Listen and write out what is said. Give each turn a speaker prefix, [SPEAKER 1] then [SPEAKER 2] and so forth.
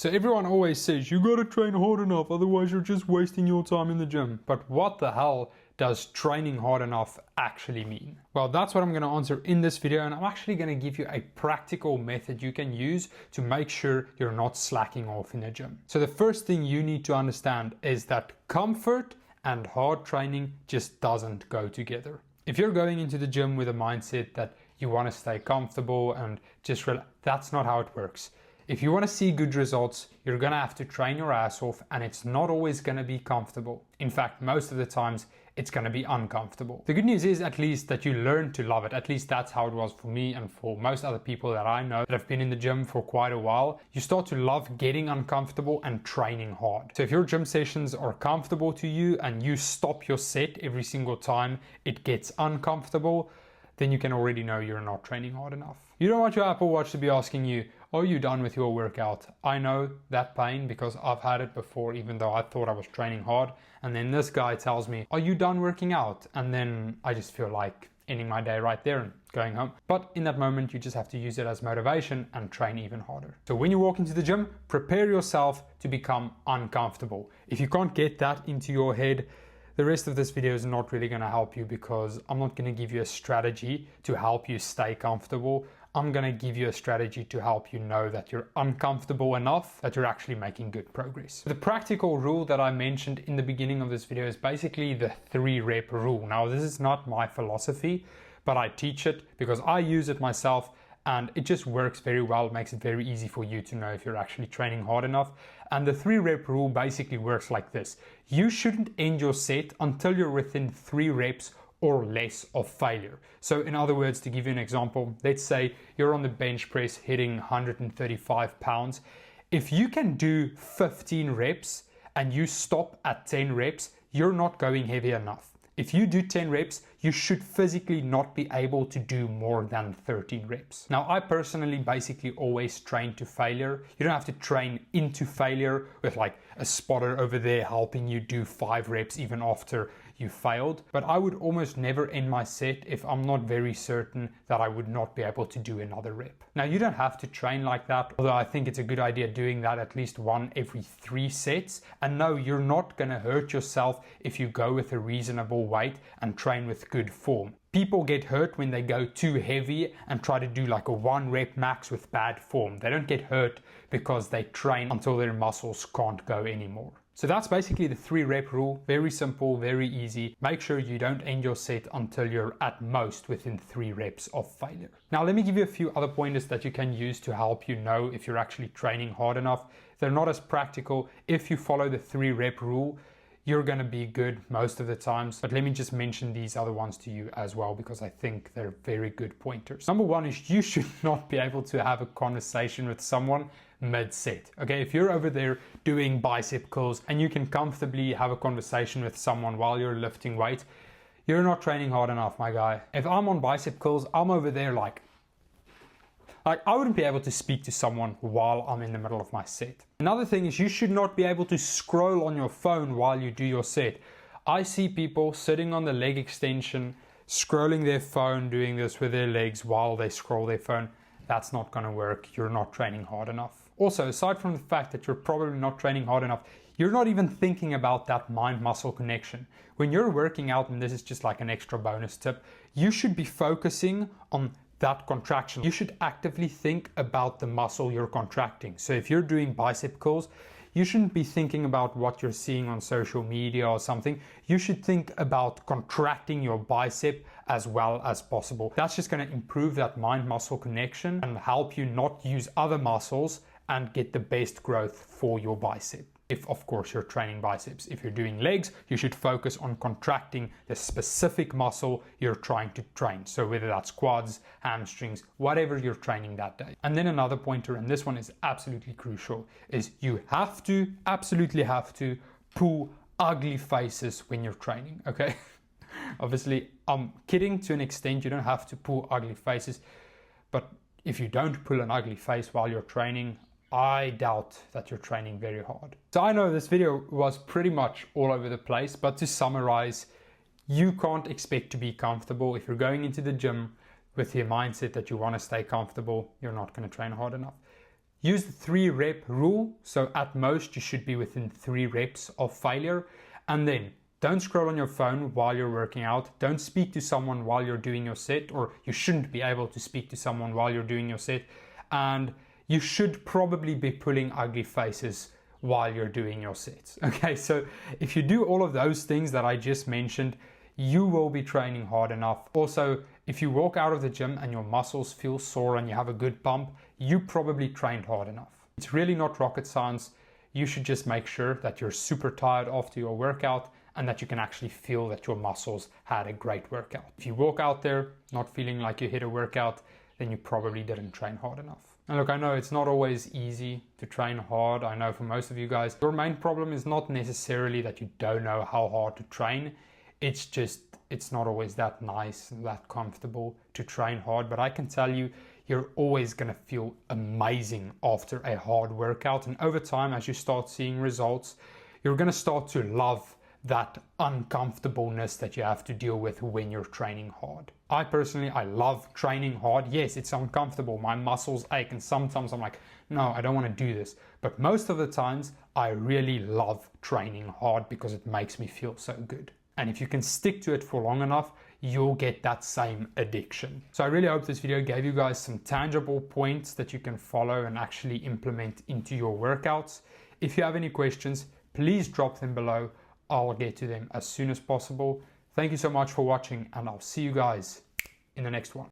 [SPEAKER 1] So everyone always says you gotta train hard enough, otherwise you're just wasting your time in the gym. But what the hell does training hard enough actually mean? Well, that's what I'm gonna answer in this video, and I'm actually gonna give you a practical method you can use to make sure you're not slacking off in the gym. So the first thing you need to understand is that comfort and hard training just doesn't go together. If you're going into the gym with a mindset that you want to stay comfortable and just relax, that's not how it works. If you want to see good results, you're going to have to train your ass off, and it's not always going to be comfortable. In fact, most of the times it's going to be uncomfortable. The good news is at least that you learn to love it. At least that's how it was for me and for most other people that I know that have been in the gym for quite a while. You start to love getting uncomfortable and training hard. So if your gym sessions are comfortable to you and you stop your set every single time it gets uncomfortable, then you can already know you're not training hard enough. You don't want your Apple Watch to be asking you, are you done with your workout? I know that pain because I've had it before, even though I thought I was training hard. And then this guy tells me, are you done working out? And then I just feel like ending my day right there and going home. But in that moment, you just have to use it as motivation and train even harder. So when you walk into the gym, prepare yourself to become uncomfortable. If you can't get that into your head, the rest of this video is not really going to help you, because I'm not going to give you a strategy to help you stay comfortable. I'm going to give you a strategy to help you know that you're uncomfortable enough that you're actually making good progress. The practical rule that I mentioned in the beginning of this video is basically the 3-rep rule. Now, this is not my philosophy, but I teach it because I use it myself. And it just works very well. It makes it very easy for you to know if you're actually training hard enough. And the 3-rep rule basically works like this. You shouldn't end your set until you're within 3 reps or less of failure. So in other words, to give you an example, let's say you're on the bench press hitting 135 pounds. If you can do 15 reps and you stop at 10 reps, you're not going heavy enough. If you do 10 reps, you should physically not be able to do more than 13 reps. Now, I personally basically always train to failure. You don't have to train into failure with like a spotter over there helping you do 5 reps even after you failed. But I would almost never end my set if I'm not very certain that I would not be able to do another rep. Now, you don't have to train like that, although I think it's a good idea doing that at least 1 every 3 sets. And no, you're not going to hurt yourself if you go with a reasonable weight and train with good form. People get hurt when they go too heavy and try to do like a 1-rep max with bad form. They don't get hurt because they train until their muscles can't go anymore. So that's basically the 3-rep rule. Very simple, very easy. Make sure you don't end your set until you're at most within 3 reps of failure. Now, let me give you a few other pointers that you can use to help you know if you're actually training hard enough. They're not as practical. If you follow the 3-rep rule, you're going to be good most of the times. But let me just mention these other ones to you as well, because I think they're very good pointers. Number 1 is you should not be able to have a conversation with someone mid-set. Okay, if you're over there doing bicep curls and you can comfortably have a conversation with someone while you're lifting weight, you're not training hard enough, my guy. If I'm on bicep curls, I'm over there like I wouldn't be able to speak to someone while I'm in the middle of my set. Another thing is you should not be able to scroll on your phone while you do your set. I see people sitting on the leg extension, scrolling their phone, doing this with their legs while they scroll their phone. That's not going to work. You're not training hard enough. Also, aside from the fact that you're probably not training hard enough, you're not even thinking about that mind-muscle connection. When you're working out, and this is just like an extra bonus tip, you should be focusing on that contraction. You should actively think about the muscle you're contracting. So if you're doing bicep curls, you shouldn't be thinking about what you're seeing on social media or something. You should think about contracting your bicep as well as possible. That's just going to improve that mind-muscle connection and help you not use other muscles and get the best growth for your bicep. If, of course, you're training biceps. If you're doing legs, you should focus on contracting the specific muscle you're trying to train. So whether that's quads, hamstrings, whatever you're training that day. And then another pointer, and this one is absolutely crucial, is you have to, absolutely have to, pull ugly faces when you're training, okay? Obviously, I'm kidding to an extent. You don't have to pull ugly faces. But if you don't pull an ugly face while you're training, I doubt that you're training very hard. So I know this video was pretty much all over the place, but to summarize, you can't expect to be comfortable. If you're going into the gym with your mindset that you want to stay comfortable, you're not going to train hard enough. Use the 3-rep rule. So at most you should be within 3 reps of failure. And then don't scroll on your phone while you're working out. Don't speak to someone while you're doing your set, or you shouldn't be able to speak to someone while you're doing your set. And you should probably be pulling ugly faces while you're doing your sets. Okay, so if you do all of those things that I just mentioned, you will be training hard enough. Also, if you walk out of the gym and your muscles feel sore and you have a good pump, you probably trained hard enough. It's really not rocket science. You should just make sure that you're super tired after your workout and that you can actually feel that your muscles had a great workout. If you walk out there not feeling like you hit a workout, then you probably didn't train hard enough. And look, I know it's not always easy to train hard. I know for most of you guys, your main problem is not necessarily that you don't know how hard to train. It's just, it's not always that nice and that comfortable to train hard. But I can tell you, you're always going to feel amazing after a hard workout. And over time, as you start seeing results, you're going to start to love that uncomfortableness that you have to deal with when you're training hard. I personally love training hard. Yes, it's uncomfortable. My muscles ache and sometimes I'm like, no, I don't want to do this. But most of the times I really love training hard because it makes me feel so good. And if you can stick to it for long enough, you'll get that same addiction. So I really hope this video gave you guys some tangible points that you can follow and actually implement into your workouts. If you have any questions, please drop them below. I'll get to them as soon as possible. Thank you so much for watching, and I'll see you guys in the next one.